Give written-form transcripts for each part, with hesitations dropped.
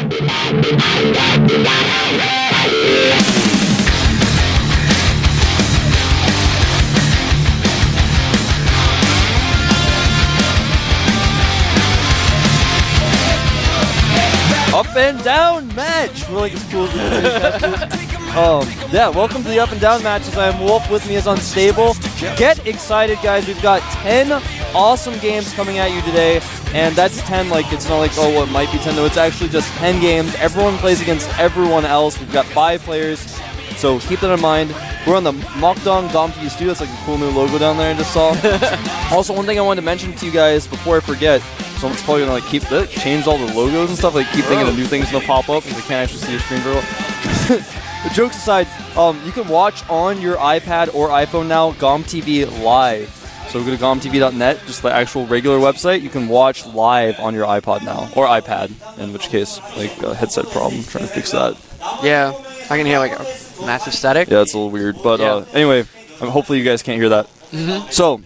Up and down match. We're like as cool as yeah, welcome to the up and down matches. I am Wolf. With me is Unstable. Get excited, guys. We've got 10 awesome games coming at you today. And that's 10, like, it's not like, oh, well, it might be 10. No, it's actually just 10 games. Everyone plays against everyone else. We've got 5 players. So keep that in mind. We're on the Mokdong GOMTV studio. It's like a cool new logo down there I just saw. Also, one thing I wanted to mention to you guys before I forget. Someone's probably gonna like change all the logos and stuff. Like keep thinking of new things gonna pop up because I can't actually see your screen very well. But jokes aside, you can watch on your iPad or iPhone now GOMTV live. So go to GOMTV.net, just the actual regular website. You can watch live on your iPod now or iPad. In which case, like a headset problem. Trying to fix that. Yeah, I can hear like a massive static. Yeah, it's a little weird. But anyway, hopefully you guys can't hear that. So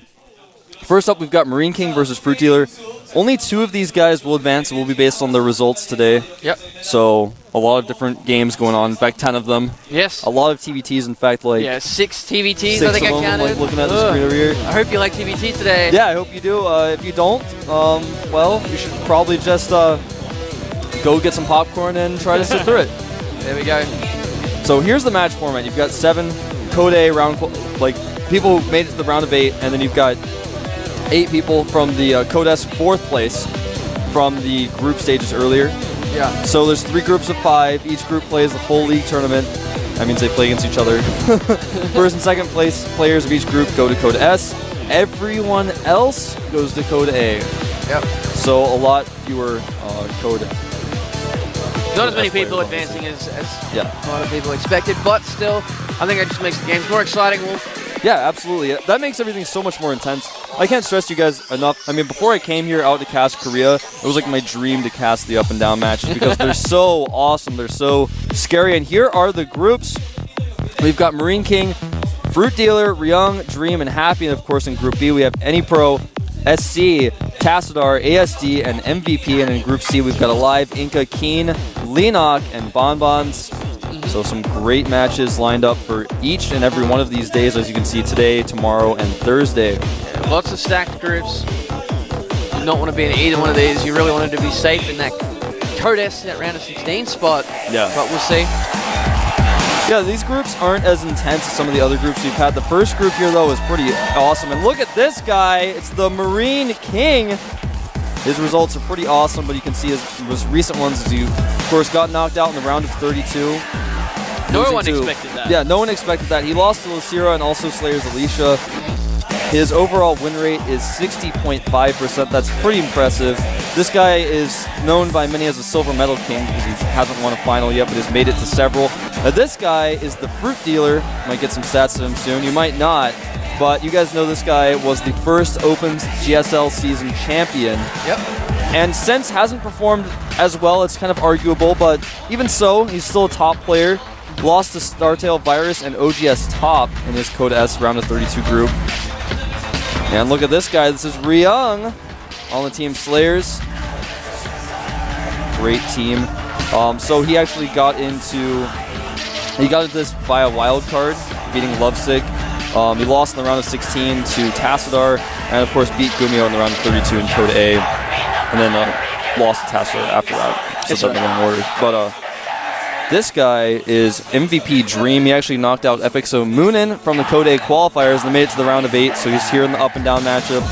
first up, we've got MarineKing versus FruitDealer. Only 2 of these guys will advance and will be based on their results today. Yep. So a lot of different games going on. In fact, 10 of them. Yes. A lot of TVTs. In fact, like 6 TVTs. 6 I think of I them, counted. like looking at the screen over here. I hope you like TVT today. Yeah, I hope you do. If you don't, well, you should probably just go get some popcorn and try to sit through it. There we go. So here's the match format. You've got 7 Code A round, like people who made it to the round of 8, and then you've got 8 people from the Code S 4th place from the group stages earlier. Yeah. So there's 3 groups of 5. Each group plays the full league tournament. That means they play against each other. First and second place players of each group go to Code S. Everyone else goes to Code A. Yep. So a lot fewer Code. Not as many people advancing as Yeah. a lot of people expected, but still, I think it just makes the games more exciting, Wolf. Yeah, absolutely. That makes everything so much more intense. I can't stress you guys enough. I mean, before I came here out to cast Korea, it was like my dream to cast the up and down matches because they're so awesome. They're so scary. And here are the groups. We've got MarineKing, FruitDealer, Ryung, Dream, and Happy. And of course, in Group B, we have AnyPro, SC, Tassadar, ASD, and MVP. And in Group C, we've got Alive, Inca, Keen, Lenok, and Bonbons. So some great matches lined up for each and every one of these days, as you can see today, tomorrow, and Thursday. Yeah, lots of stacked groups. You don't want to be in either one of these. You really wanted to be safe in that Code S, that round of 16 spot. Yeah. But we'll see. Yeah, these groups aren't as intense as some of the other groups we've had. The first group here, though, is pretty awesome. And look at this guy. It's the MarineKing. His results are pretty awesome, but you can see his most recent ones as he, of course, got knocked out in the round of 32. No one expected that. Yeah, no one expected that. He lost to Lucira and also Slayer's Alicia. His overall win rate is 60.5%. That's pretty impressive. This guy is known by many as a Silver Medal King because he hasn't won a final yet, but has made it to several. Now, this guy is the FruitDealer. Might get some stats to him soon. You might not. But you guys know this guy was the first Opens GSL season champion. Yep. And since hasn't performed as well, it's kind of arguable, but even so, he's still a top player. Lost to Startail Virus and OGS Top in his Code S round of 32 group. And look at this guy. This is Ryung on the team Slayers. Great team. So he actually got into this via wild card, beating Lovesick. He lost in the round of 16 to Tassadar, and of course beat Gumio in the round of 32 in Code A, and then lost to Tassadar after that. So that in the wrong order. But this guy is MVP Dream. He actually knocked out FXO Moonin from the Code A qualifiers and made it to the round of 8, so he's here in the up and down matchup.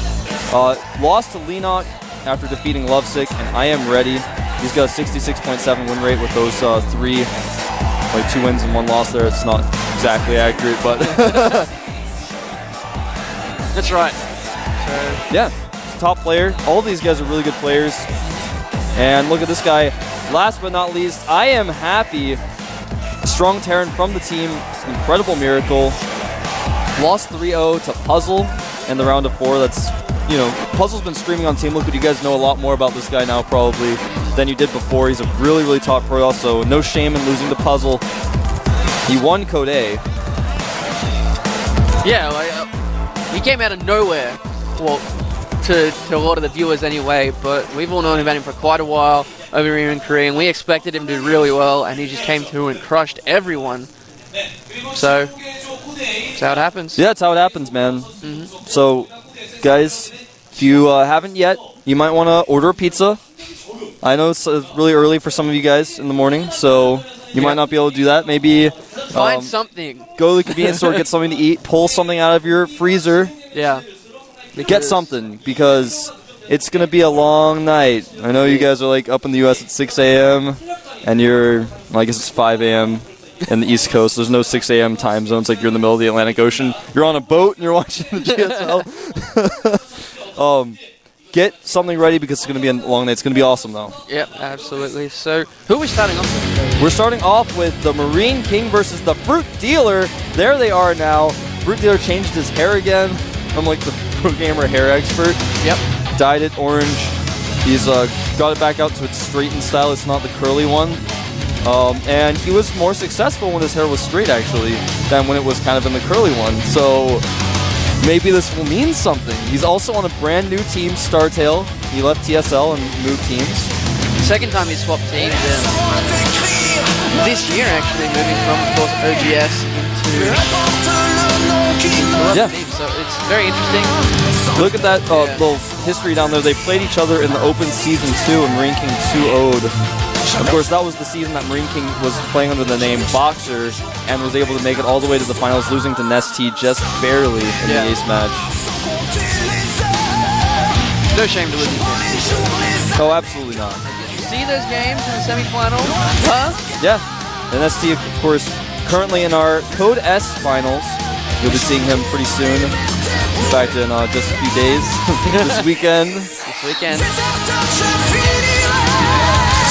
Lost to Lenok after defeating Lovesick, and I Am Ready. He's got a 66.7 win rate with those 3, like 2 wins and 1 loss there. It's not exactly accurate, but that's right. So yeah, he's a top player. All these guys are really good players. And look at this guy. Last but not least, I Am Happy. Strong Terran from the team. Incredible Miracle. Lost 3-0 to Puzzle in the round of 4. That's, you know, Puzzle's been streaming on Team Liquid. You guys know a lot more about this guy now probably than you did before. He's a really, really top pro, so no shame in losing to Puzzle. He won Code A. Yeah, like, he came out of nowhere. Well, to a lot of the viewers anyway, but we've all known about him for quite a while. over here in Korea, and we expected him to do really well, and he just came through and crushed everyone. So, that's how it happens. Yeah, that's how it happens, man. So, guys, if you haven't yet, you might want to order a pizza. I know it's really early for some of you guys in the morning, so you might not be able to do that. Maybe find something. Go to the convenience store, get something to eat, pull something out of your freezer. Yeah. Get something, because it's going to be a long night. I know you guys are like up in the U.S. at 6 a.m., and you're, well, I guess it's 5 a.m. in the East Coast. There's no 6 a.m. time zones, like you're in the middle of the Atlantic Ocean. You're on a boat and you're watching the GSL. Get something ready because it's going to be a long night. It's going to be awesome, though. Yep, absolutely. So, who are we starting off with? We're starting off with the MarineKing versus the FruitDealer. There they are now. FruitDealer changed his hair again. I'm like the pro gamer hair expert. Yep. Dyed it orange. He's got it back out to its straightened style. It's not the curly one. And he was more successful when his hair was straight, actually, than when it was kind of in the curly one. So maybe this will mean something. He's also on a brand new team, Startail. He left TSL and moved teams. Second time he swapped teams. This year, actually, moving from, of course, OGS into team. So it's very interesting. Look at that little history down there. They played each other in the Open Season 2 and MarineKing 2-0'd. Of course, that was the season that MarineKing was playing under the name Boxer and was able to make it all the way to the finals, losing to Nesty just barely in the ace match. No shame to lose these games. Oh, absolutely not. Did you see those games in the semifinal? Huh? Yeah. And Nesty, of course, currently in our Code S finals. You'll be seeing him pretty soon. In fact, in just a few days. This weekend.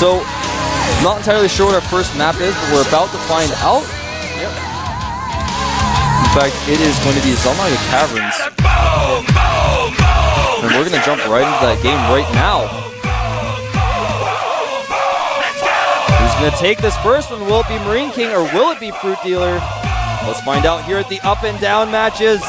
So, not entirely sure what our first map is, but we're about to find out. Yep. In fact, it is going to be Zelnaga Caverns. And we're going to jump right into that game right now. Who's going to take this first one? Will it be MarineKing or will it be FruitDealer? Let's find out here at the Up and Down matches.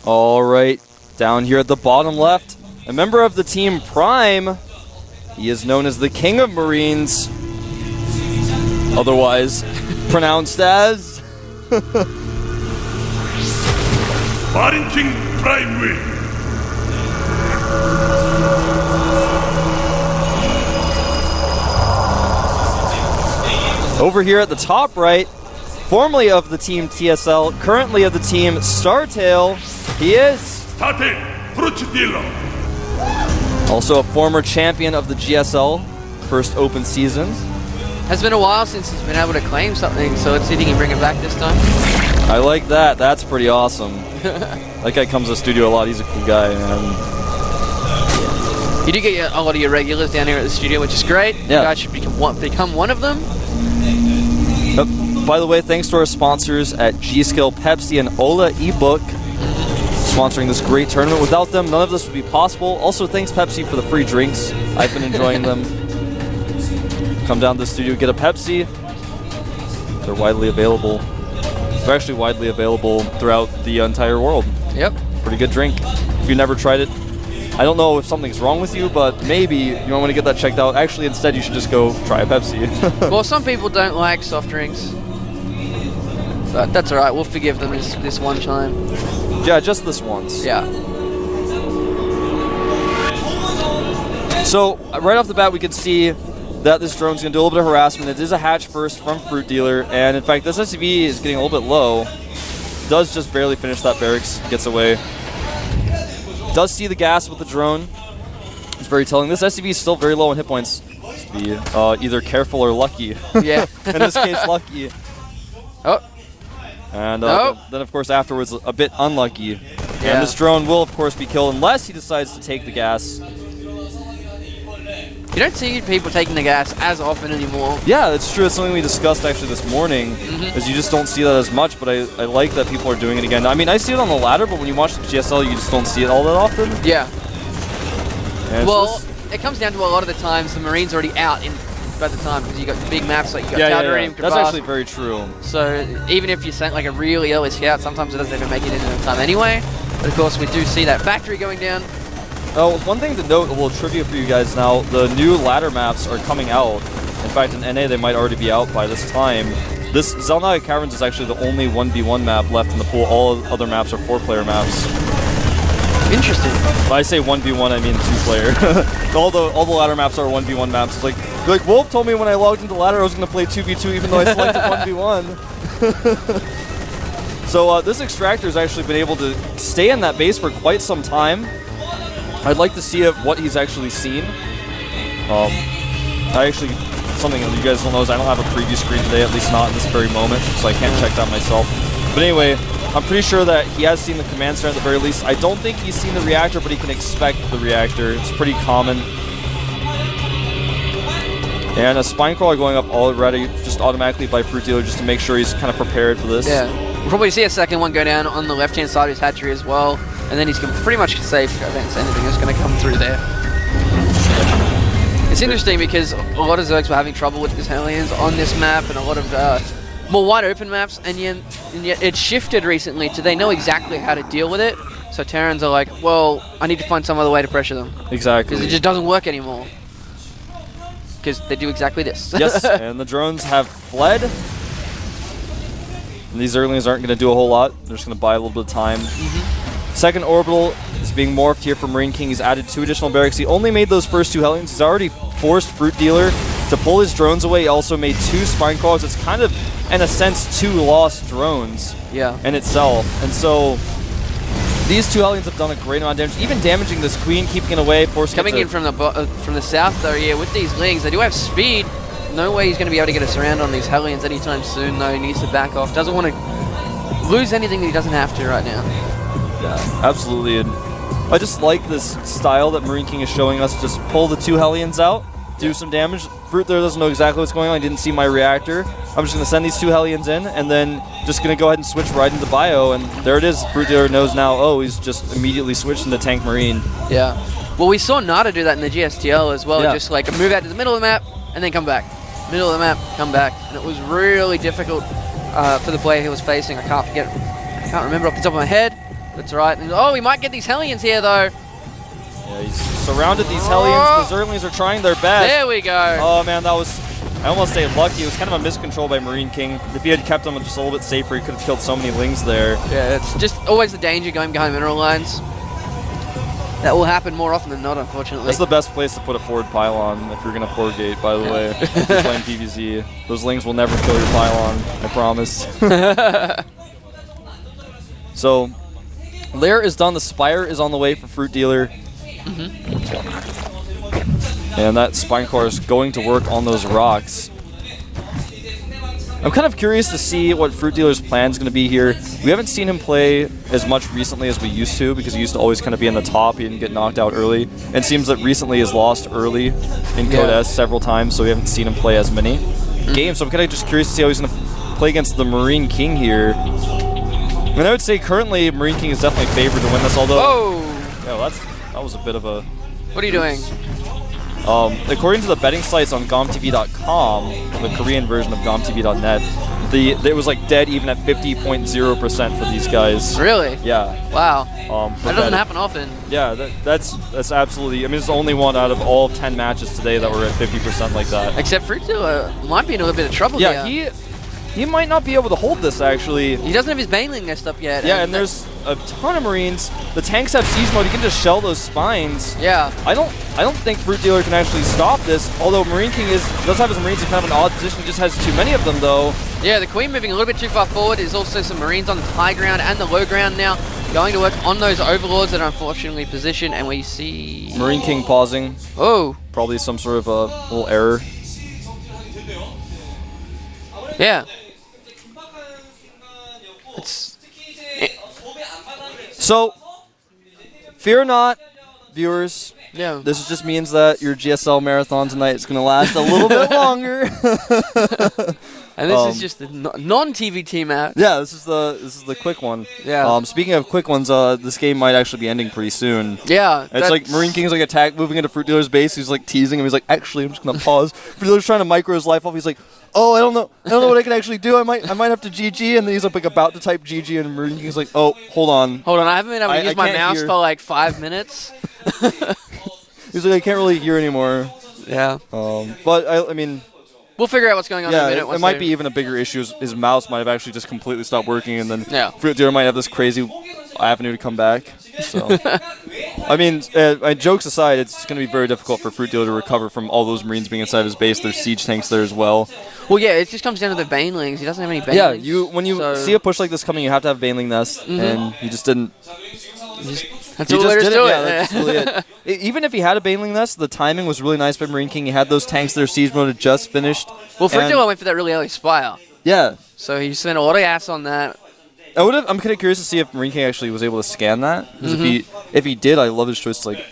All right, down here at the bottom left, a member of the team Prime. He is known as the King of Marines, otherwise pronounced as MarineKing Prime win. Over here at the top right, formerly of the team TSL, currently of the team Startail, he is FruitDealer. Also a former champion of the GSL, first open season. Has been a while since he's been able to claim something, so let's see if he can bring it back this time. I like that. That's pretty awesome. That guy comes to the studio a lot. He's a cool guy, man. You do get a lot of your regulars down here at the studio, which is great. Yeah. You guys should become one of them. By the way, thanks to our sponsors at G-Skill, Pepsi, and Ola eBook, sponsoring this great tournament. Without them, none of this would be possible. Also, thanks Pepsi for the free drinks. I've been enjoying them. Come down to the studio, get a Pepsi. They're widely available. They're actually widely available throughout the entire world. Yep. Pretty good drink. If you've never tried it, I don't know if something's wrong with you, but maybe you might want to get that checked out. Actually, instead, you should just go try a Pepsi. Well, some people don't like soft drinks. But that's alright, we'll forgive them this one time. Yeah, just this once. Yeah. So, right off the bat, we can see that this drone's going to do a little bit of harassment. It is a hatch first from FruitDealer, and in fact, this SCV is getting a little bit low. Does just barely finish that barracks, gets away. Does see the gas with the drone. It's very telling. This SCV is still very low on hit points. Just to be either careful or lucky. Yeah. In this case, lucky. Oh. And Nope. then, of course, afterwards, a bit unlucky. Yeah. And this drone will, of course, be killed unless he decides to take the gas. You don't see people taking the gas as often anymore. Yeah, that's true. It's something we discussed actually this morning, is you just don't see that as much, but I like that people are doing it again. I mean, I see it on the ladder, but when you watch the GSL, you just don't see it all that often. Yeah. And Well, it comes down to a lot of the times the Marine's already out by the time, because you got the big maps like you got Tal'Darim, That's actually very true. So even if you sent like a really early scout, sometimes it doesn't even make it in time anyway. But of course, we do see that factory going down. Oh, one thing to note, a little trivia for you guys now, the new ladder maps are coming out. In fact, in NA, they might already be out by this time. This Xel'Naga Caverns is actually the only 1v1 map left in the pool. All other maps are 4-player maps. Interesting. When I say 1v1, I mean 2-player. all the ladder maps are 1v1 maps. It's like Wolf told me when I logged into ladder I was going to play 2v2 even though I selected 1v1. So this extractor has actually been able to stay in that base for quite some time. I'd like to see what he's actually seen. Something that you guys don't know is I don't have a preview screen today, at least not in this very moment, so I can't check that myself. But anyway, I'm pretty sure that he has seen the command center at the very least. I don't think he's seen the reactor, but he can expect the reactor. It's pretty common. And a spine crawler going up already just automatically by FruitDealer just to make sure he's kind of prepared for this. Yeah. We'll probably see a second one go down on the left-hand side of his hatchery as well. And then he's pretty much safe against anything that's going to come through there. It's interesting because a lot of Zergs were having trouble with his Hellions on this map and a lot of more wide open maps, and yet it shifted recently to they know exactly how to deal with it. So Terrans are like, well, I need to find some other way to pressure them. Exactly. Because it just doesn't work anymore. Because they do exactly this. Yes, and the drones have fled. And these Zerglings aren't going to do a whole lot. They're just going to buy a little bit of time. Second orbital is being morphed here from MarineKing. He's added 2 additional barracks. He only made those first 2 Hellions. He's already forced FruitDealer to pull his drones away. He also made 2 spine crawlers. It's kind of, in a sense, 2 lost drones in itself. And so these 2 Hellions have done a great amount of damage, even damaging this queen, keeping it away, forcing Coming in from the south, though, with these Lings, they do have speed. No way he's going to be able to get us around on these Hellions anytime soon, though. He needs to back off. Doesn't want to lose anything that he doesn't have to right now. Yeah, absolutely. And I just like this style that MarineKing is showing us. Just pull the 2 Hellions out, do some damage. FruitDealer doesn't know exactly what's going on. He didn't see my reactor. I'm just going to send these 2 Hellions in, and then just going to go ahead and switch right into bio. And there it is. FruitDealer knows now, oh, he's just immediately switched into Tank Marine. Yeah. Well, we saw Nada do that in the GSTL as well. Yeah. Just like move out to the middle of the map, and then come back. Middle of the map, come back. And it was really difficult for the player he was facing. I can't remember off the top of my head. That's right. And, oh, we might get these Hellions here, though. Yeah, he's surrounded these Hellions. The Zerglings are trying their best. There we go. Oh, man, that was, I almost say lucky. It was kind of a miscontrol by MarineKing. If he had kept them just a little bit safer, he could have killed so many Lings there. Yeah, it's just always the danger going behind mineral lines. That will happen more often than not, unfortunately. That's the best place to put a forward pylon if you're going to forward gate, by the way. If you're playing PvZ. Those Lings will never kill your pylon, I promise. So, Lair is done. The Spire is on the way for FruitDealer. And that Spine Core is going to work on those rocks. I'm kind of curious to see what FruitDealer's plan is going to be here. We haven't seen him play as much recently as we used to, because he used to always kind of be in the top. He didn't get knocked out early. And it seems that recently he's lost early in Code S several times, so we haven't seen him play as many games. So I'm kind of just curious to see how he's going to play against the MarineKing here. I mean, I would say currently MarineKing is definitely favored to win this, although... Whoa! Yeah, that was a bit of a... What are you doing? According to the betting sites on GOMTV.com, the Korean version of GOMTV.net, it was like dead even at 50.0% for these guys. Really? Yeah. Wow. That doesn't happen often. Yeah, that's absolutely... I mean, it's the only one out of all 10 matches today that were at 50% like that. Except FruitDealer might be in a little bit of trouble here. Yeah, he might not be able to hold this, actually. He doesn't have his Baneling nest up yet. Yeah, and there's a ton of Marines. The tanks have siege mode. You can just shell those spines. Yeah. I don't think FruitDealer can actually stop this, although MarineKing does have his Marines in kind of an odd position. He just has too many of them, though. Yeah, the Queen moving a little bit too far forward. There's also some Marines on the high ground and the low ground now, going to work on those Overlords that are unfortunately positioned, and we see... MarineKing pausing. Oh. Probably some sort of a little error. Yeah. So, fear not, viewers. Yeah. This just means that your GSL marathon tonight is going to last a little bit longer. And this is just the non-TVT match. Yeah, this is the quick one. Yeah. Speaking of quick ones, this game might actually be ending pretty soon. Yeah. It's like MarineKing's like attack moving into FruitDealer's base. He's like teasing him. He's like, actually, I'm just gonna pause. FruitDealer's trying to micro his life off. He's like, oh, I don't know what I can actually do. I might have to GG, and then he's like about to type GG, and MarineKing's like, oh, hold on. I haven't been able to use my mouse for like 5 minutes. He's like, I can't really hear anymore. Yeah. But I mean. We'll figure out what's going on in a minute. It might be even a bigger issue. His mouse might have actually just completely stopped working, and then FruitDealer might have this crazy avenue to come back. So, I mean, jokes aside, it's going to be very difficult for FruitDealer to recover from all those Marines being inside his base. There's siege tanks there as well. Well, yeah, it just comes down to the Banelings. He doesn't have any Banelings. Yeah, when you see a push like this coming, you have to have Baneling Nest, and he just didn't. That's all there is to it. Yeah, that's really it. Even if he had a Baneling Nest, the timing was really nice by MarineKing. He had those tanks there. Siege mode had just finished. Well, FruitDealer went for that really early Spire. Yeah. So he spent a lot of gas on that. I'm kind of curious to see if MarineKing actually was able to scan that. Because if he did, I love his choice. Like,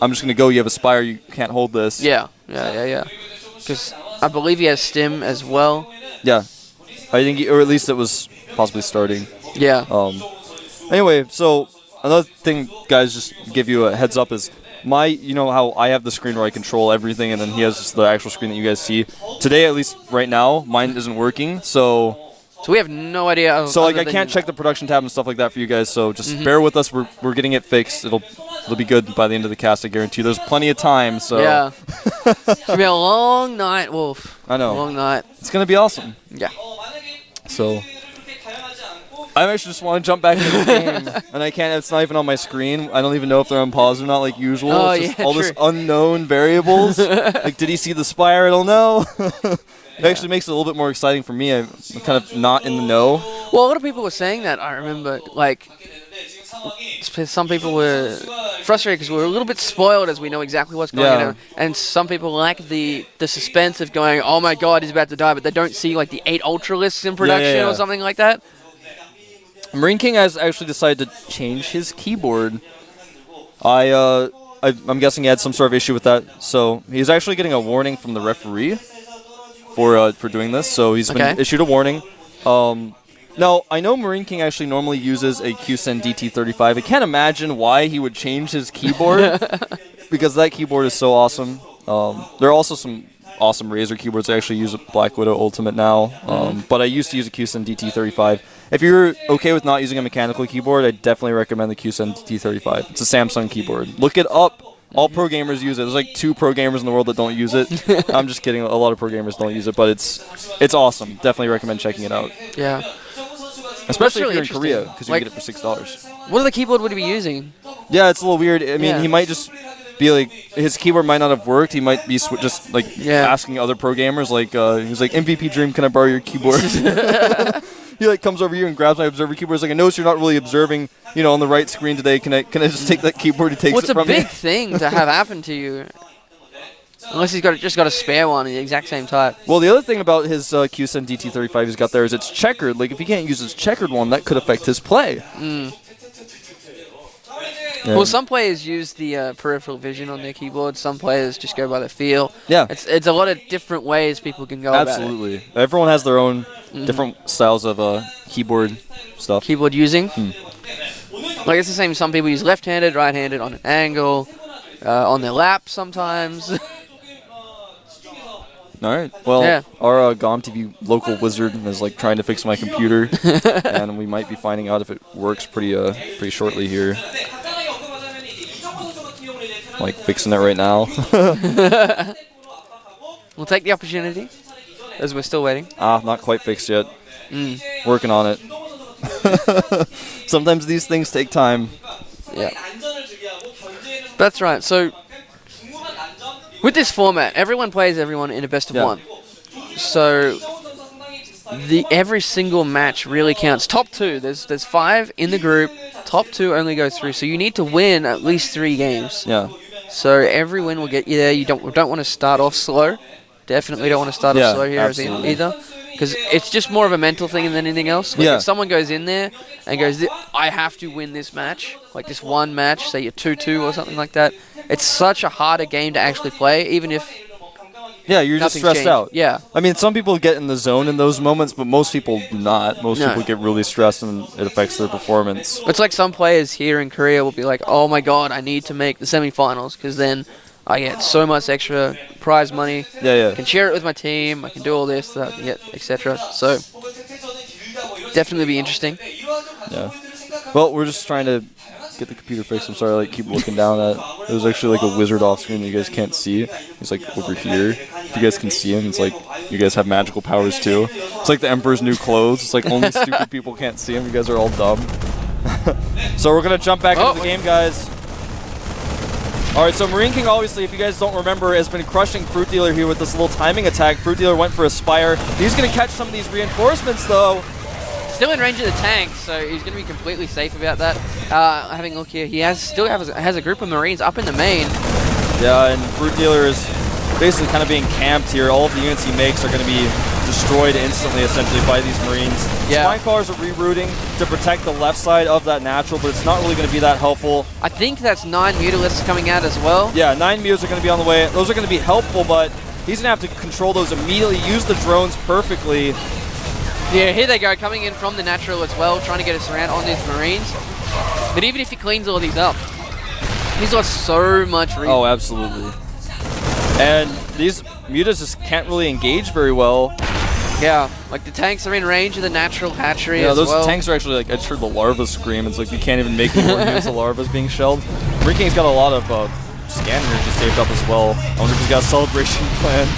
I'm just going to go. You have a Spire. You can't hold this. Yeah. Because I believe he has Stim as well. Yeah. I think, or at least it was possibly starting. Yeah. Anyway, so another thing, guys, just to give you a heads up is you know how I have the screen where I control everything, and then he has just the actual screen that you guys see. Today, at least right now, mine isn't working, so we have no idea. So like I can't check the production tab and stuff like that for you guys. So just bear with us. We're getting it fixed. It'll be good by the end of the cast. I guarantee. There's plenty of time. So yeah, it's gonna be a long night, Wolf. I know. Long night. It's gonna be awesome. Yeah. So I actually just want to jump back into the game, and I can't. It's not even on my screen. I don't even know if they're on pause or not, like usual. Oh, it's just yeah, all true. this unknown variables. Like, did he see the Spire? I don't know. It actually makes it a little bit more exciting for me. I'm kind of not in the know. Well, a lot of people were saying that. I remember, like, some people were frustrated because we were a little bit spoiled as we know exactly what's going on. And some people like the suspense of going, oh my god, he's about to die, but they don't see, like, the 8 Ultralisks in production or something like that. MarineKing has actually decided to change his keyboard. I'm guessing he had some sort of issue with that. So he's actually getting a warning from the referee for doing this. So he's been issued a warning. Now, I know MarineKing actually normally uses a QSEN DT35. I can't imagine why he would change his keyboard because that keyboard is so awesome. There are also some awesome Razer keyboards. I actually use a Black Widow Ultimate now, but I used to use a QSEN DT35. If you're okay with not using a mechanical keyboard, I definitely recommend the QSEN DT35. It's a Samsung keyboard. Look it up. All pro gamers use it. There's like 2 pro gamers in the world that don't use it. I'm just kidding. A lot of pro gamers don't use it, but it's awesome. Definitely recommend checking it out. Yeah. Especially if you're in Korea, because you can get it for $6. What other keyboard would he be using? Yeah, it's a little weird. I mean, he might just be like, his keyboard might not have worked. He might be just like asking other pro gamers, like, he's like, MVP Dream, can I borrow your keyboard? He like comes over here and grabs my observer keyboard. He's like, I notice you're not really observing, on the right screen today. Can I just take that keyboard? He takes it from me. It's a big thing to have happen to you. Unless he's just got a spare one, the exact same type. Well, the other thing about his QSEN DT35 he's got there is it's checkered. Like, if he can't use his checkered one, that could affect his play. Well, some players use the peripheral vision on their keyboard. Some players just go by the feel. Yeah. It's a lot of different ways people can go about it. Absolutely. Everyone has their own different styles of keyboard stuff. Keyboard using. Like, it's the same. Some people use left-handed, right-handed, on an angle, on their lap sometimes. All right. Well, our GOMTV local wizard is like trying to fix my computer, and we might be finding out if it works pretty shortly here. Like fixing it right now. We'll take the opportunity, as we're still waiting. Not quite fixed yet. Working on it. Sometimes these things take time. Yeah. That's right. So, with this format, everyone plays everyone in a best of one. So, every single match really counts. Top 2, there's 5 in the group. Top 2 only go through. So you need to win at least 3 games. Yeah. So every win will get you there. You don't want to start off slow. Definitely don't want to start off slow here either. Because it's just more of a mental thing than anything else. Like if someone goes in there and goes, I have to win this match, like this one match, say you're 2-2 or something like that, it's such a harder game to actually play, even if Yeah, you're just nothing's stressed changed. out. Yeah. I mean, some people get in the zone in those moments, but most people do not. Most No. people get really stressed and it affects their performance. It's like some players here in Korea will be like, oh my god, I need to make the semifinals because then I get so much extra prize money. Yeah, I can share it with my team. I can do all this, that, yeah, etc. So definitely be interesting. Yeah. Well, we're just trying to get the computer fixed. I'm sorry, I keep looking down at. There's actually like a wizard off screen that you guys can't see. He's like over here. If you guys can see him, it's like you guys have magical powers too. It's like the Emperor's new clothes. It's like only stupid people can't see him. You guys are all dumb. So we're gonna jump back into the game, guys. All right, so MarineKing, obviously, if you guys don't remember, has been crushing FruitDealer here with this little timing attack. FruitDealer went for a Spire. He's gonna catch some of these reinforcements though. Still in range of the tank, so he's going to be completely safe about that. Having a look here, he still has a group of Marines up in the main. Yeah, and FruitDealer is basically kind of being camped here. All of the units he makes are going to be destroyed instantly, essentially, by these Marines. Yeah. Spine cars are rerouting to protect the left side of that natural, but it's not really going to be that helpful. I think that's 9 Mutalisks coming out as well. Yeah, 9 Mutas are going to be on the way. Those are going to be helpful, but he's going to have to control those immediately, use the drones perfectly. Yeah, here they go, coming in from the natural as well, trying to get us around on these Marines. But even if he cleans all these up, he's got so much reason. Oh, absolutely. And these Mutas just can't really engage very well. Yeah, like the tanks are in range of the natural hatchery Yeah, as those well. tanks are actually like, I just heard the larva scream. It's like you can't even make any more units of larvas being shelled. MarineKing's got a lot of scan energy saved up as well. I wonder if he's got a celebration planned.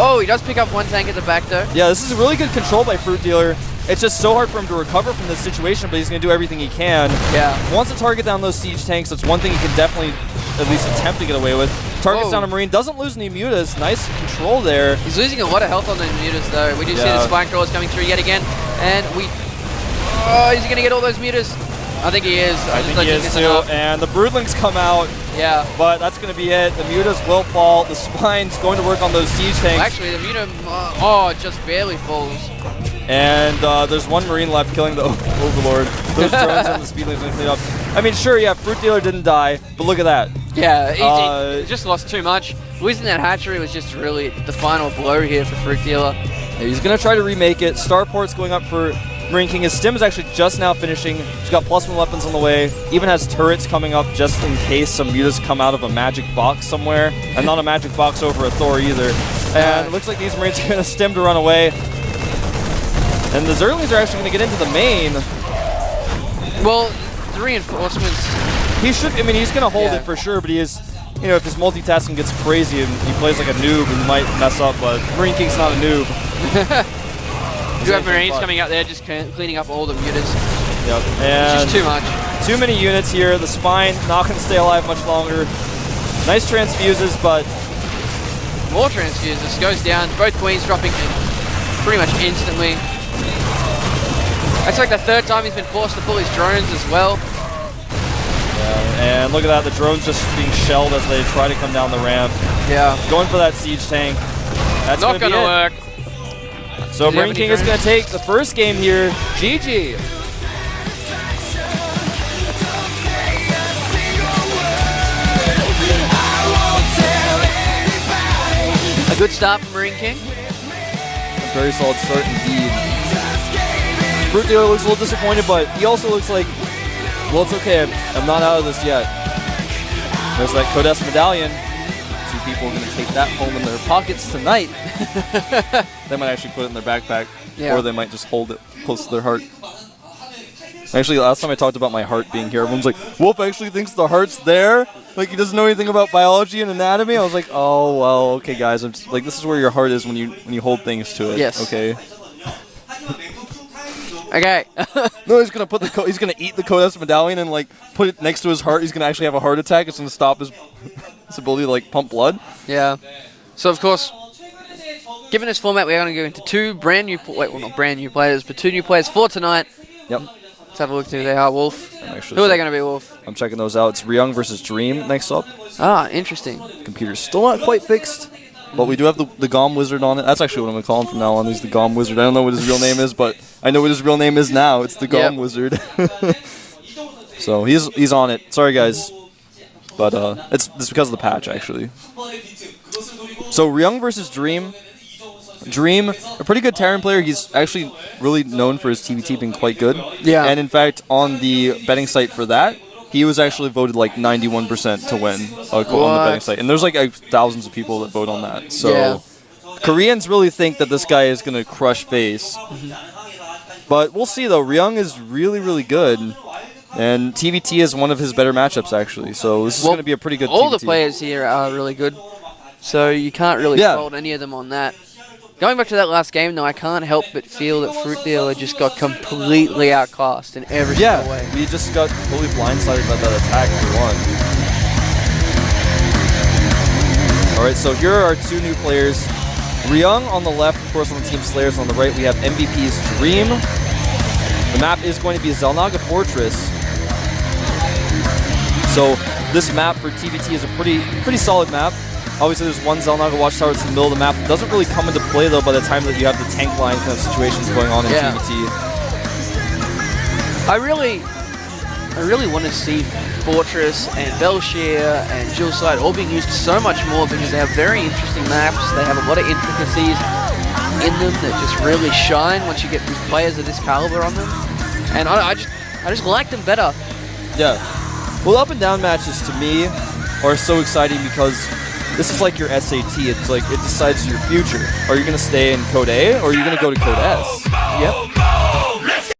Oh, he does pick up one tank at the back though. Yeah, this is really good control by FruitDealer. It's just so hard for him to recover from this situation, but he's going to do everything he can. Yeah. Wants to target down those siege tanks. That's one thing he can definitely at least attempt to get away with. Targets down a Marine. Doesn't lose any Mutas. Nice control there. He's losing a lot of health on those Mutas though. We do see the spine crawlers coming through yet again. And oh, is he going to get all those Mutas? I think he is. I think he is too. And the Broodlings come out. Yeah. But that's going to be it. The Mutas will fall. The Spine's going to work on those siege tanks. Well, actually, the Muta, just barely falls. And there's one Marine left killing the Overlord. Those drones and the Speedlings going to clean up. I mean, sure, yeah, FruitDealer didn't die, but look at that. Yeah, he just lost too much. Losing that hatchery was just really the final blow here for FruitDealer. Yeah, he's going to try to remake it. Starport's going up for MarineKing. His stim is actually just now finishing. He's got +1 weapons on the way. Even has turrets coming up just in case some Mutas come out of a magic box somewhere. And not a magic box over a Thor either. And it looks like these Marines are going to stim to run away. And the Zerglings are actually going to get into the main. Well, the reinforcements. He should, I mean, he's going to hold it for sure, but he is, you know, if his multitasking gets crazy and he plays like a noob, he might mess up, but MarineKing's not a noob. You have Marines coming out there just cleaning up all the Mutas. Yep. And it's just too much. Too many units here. The Spine not going to stay alive much longer. Nice transfuses, but... More transfuses. Goes down. Both Queens dropping pretty much instantly. That's like the 3rd time he's been forced to pull his drones as well. Yeah, and look at that. The drones just being shelled as they try to come down the ramp. Yeah. Going for that siege tank. That's not going to work. So MarineKing is going to take the first game here. GG. A good start from MarineKing. A very solid start indeed. FruitDealer looks a little disappointed, but he also looks like, well, it's okay. I'm not out of this yet. There's that Codes medallion. 2 people are going to take that home in their pockets tonight. They might actually put it in their backpack, or they might just hold it close to their heart. Actually, last time I talked about my heart being here, everyone's like, Wolf actually thinks the heart's there? Like, he doesn't know anything about biology and anatomy? I was like, oh, well, okay, guys. I'm just, like, this is where your heart is when you hold things to it. Yes. Okay. Okay. No, he's gonna put he's gonna eat the Codes medallion and like put it next to his heart. He's gonna actually have a heart attack. It's gonna stop his ability to like pump blood. Yeah. So of course, given this format, we're gonna go into 2 brand new, not brand new players, but 2 new players for tonight. Yep. Let's have a look to who they are. Wolf. Who are they gonna be, Wolf? I'm checking those out. It's Ryung versus Dream next up. Ah, interesting. Computer's still not quite fixed. But we do have the GOM Wizard on it. That's actually what I'm going to call him from now on. He's the GOM Wizard. I don't know what his real name is, but I know what his real name is now. It's the GOM Wizard. So he's on it. Sorry, guys. but it's because of the patch actually. So Ryung versus Dream. Dream, a pretty good Terran player. He's actually really known for his TVT being quite good. Yeah. And in fact, on the betting site for that, he was actually voted like 91% to win on the betting site. And there's like thousands of people that vote on that. So Yeah. Koreans really think that this guy is going to crush FaZe. But we'll see though. Ryung is really, really good. And TVT is one of his better matchups actually. So this is going to be a pretty good all TVT. the players here are really good. So you can't really fault any of them on that. Going back to that last game, though, I can't help but feel that FruitDealer just got completely outclassed in every single way. We just got totally blindsided by that attack for one. Alright, so here are our two new players. Ryung on the left, of course on the Team Slayers. On the right, we have MVP's Dream. The map is going to be Zelnaga Fortress. So this map for TVT is a pretty solid map. Obviously, there's one Zelnaga Watchtower that's in the middle of the map. It doesn't really come into play, though, by the time that you have the tank line kind of situations going on in TVT. I really want to see Fortress and Belshear and Jillside all being used so much more because they have very interesting maps. They have a lot of intricacies in them that just really shine once you get these players of this caliber on them. And I just like them better. Yeah. Well, up and down matches, to me, are so exciting because this is like your SAT. It's like it decides your future. Are you going to stay in Code A or are you going to go to Code S? Yep.